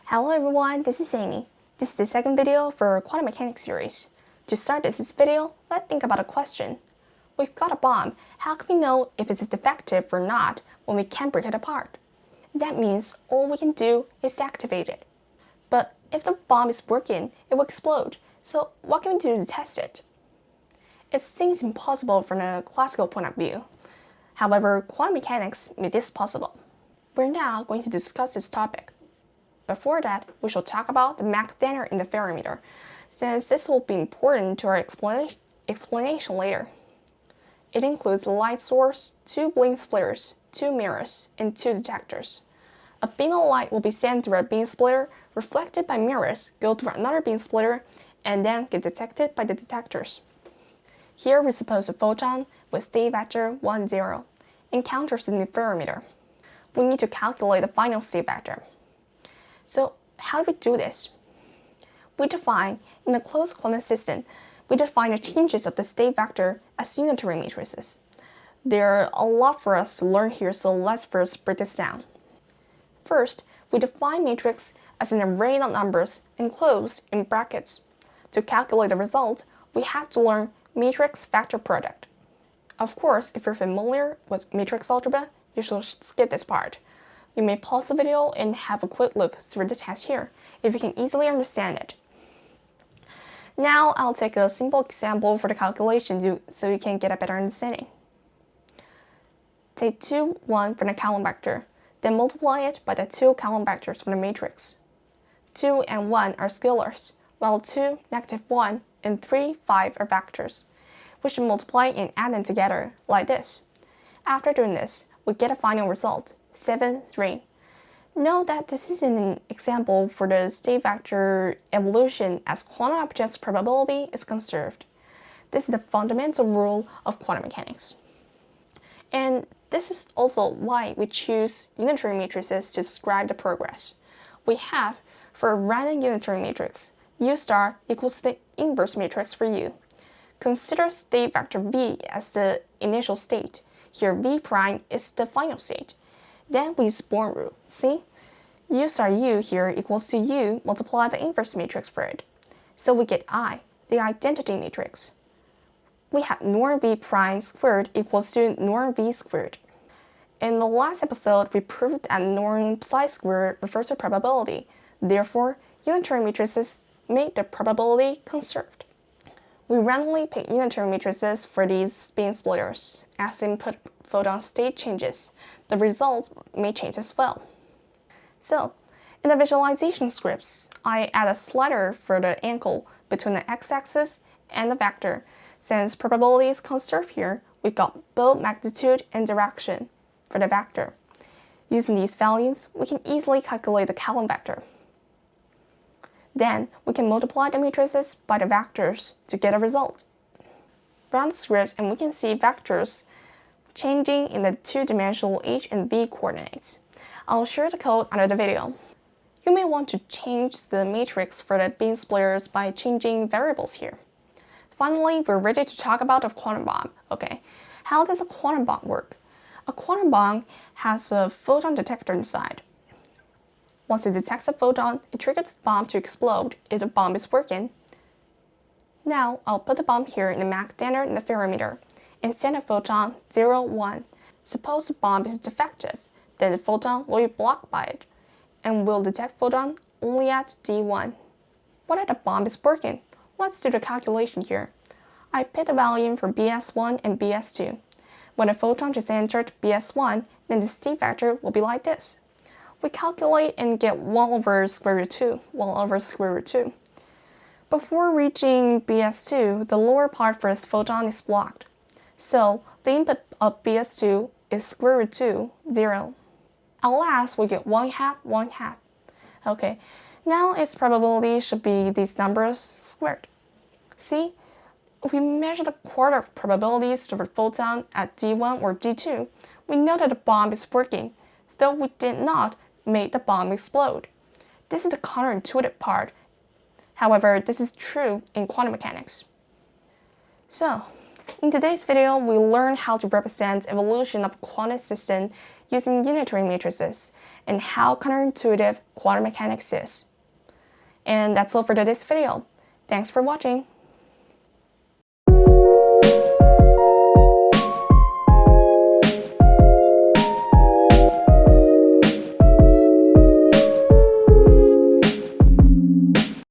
Hello everyone, this is Amy. This is the second video for our quantum mechanics series. To start this video, let's think about a question. We've got a bomb. How can we know if it is defective or not when we can't break it apart? That means all we can do is activate it. But if the bomb is working, it will explode. So what can we do to test it? It seems impossible from a classical point of view. However, quantum mechanics made this possible. We're now going to discuss this topic. Before that, we shall talk about the Mach standard in the ferrometer, since this will be important to our explanation later. It includes a light source, 2 blink splitters, 2 mirrors, and 2 detectors. A beam of light will be sent through a beam splitter, reflected by mirrors, go through another beam splitter, and then get detected by the detectors. Here we suppose a photon with state vector 1, 0 encounters in the ferrometer. We need to calculate the final state vector. So how do we do this? In the closed quantum system, we define the changes of the state vector as unitary matrices. There are a lot for us to learn here, so let's first break this down. First, we define matrix as an array of numbers enclosed in brackets. To calculate the result, we have to learn matrix vector product. Of course, if you're familiar with matrix algebra, you should skip this part. You may pause the video and have a quick look through the test here, if you can easily understand it. Now I'll take a simple example for the calculation so you can get a better understanding. Take 2, 1 from the column vector, then multiply it by the 2 column vectors from the matrix. 2 and 1 are scalars, while 2, -1, and 3, 5 are vectors. We should multiply and add them together, like this. After doing this, we get a final result, 7, 3. Note that this is an example for the state vector evolution as quantum objects' probability is conserved. This is the fundamental rule of quantum mechanics. And this is also why we choose unitary matrices to describe the progress. We have, for a random unitary matrix, U star equals the inverse matrix for U. Consider state vector V as the initial state. Here V prime is the final state. Then we use Born rule. See? U star U here equals to U multiply the inverse matrix for it. So we get I, the identity matrix. We have norm V prime squared equals to norm V squared. In the last episode, we proved that norm psi squared refers to probability. Therefore, unitary matrices make the probability conserved. We randomly pick unitary matrices for these beam splitters. As input photon state changes, the results may change as well. So, in the visualization scripts, I add a slider for the angle between the x-axis and the vector. Since probability is conserved here, we got both magnitude and direction for the vector. Using these values, we can easily calculate the column vector. Then, we can multiply the matrices by the vectors to get a result. Run the script and we can see vectors changing in the 2-dimensional h and v coordinates. I'll share the code under the video. You may want to change the matrix for the beam splitters by changing variables here. Finally, we're ready to talk about a quantum bomb. Okay, how does a quantum bomb work? A quantum bomb has a photon detector inside. Once it detects a photon, it triggers the bomb to explode if the bomb is working. Now, I'll put the bomb here in the Mach standard in the ferrometer and send a photon 0, 1. Suppose the bomb is defective, then the photon will be blocked by it, and will detect photon only at D1. What if the bomb is working? Let's do the calculation here. I pick the value for BS1 and BS2. When a photon just entered BS1, then the state vector will be like this. We calculate and get 1 over square root 2, 1 over square root 2. Before reaching BS2, the lower part for this photon is blocked. So the input of BS2 is square root 2, 0. At last, we get 1/2, 1/2. Okay, now its probability should be these numbers squared. See, if we measure the quarter of probabilities for the photon at D1 or D2, we know that the bomb is working, though we did not make the bomb explode. This is the counterintuitive part. However, this is true in quantum mechanics. So, In today's video, we learn how to represent evolution of quantum system using unitary matrices and how counterintuitive quantum mechanics is. And that's all for today's video. Thanks for watching.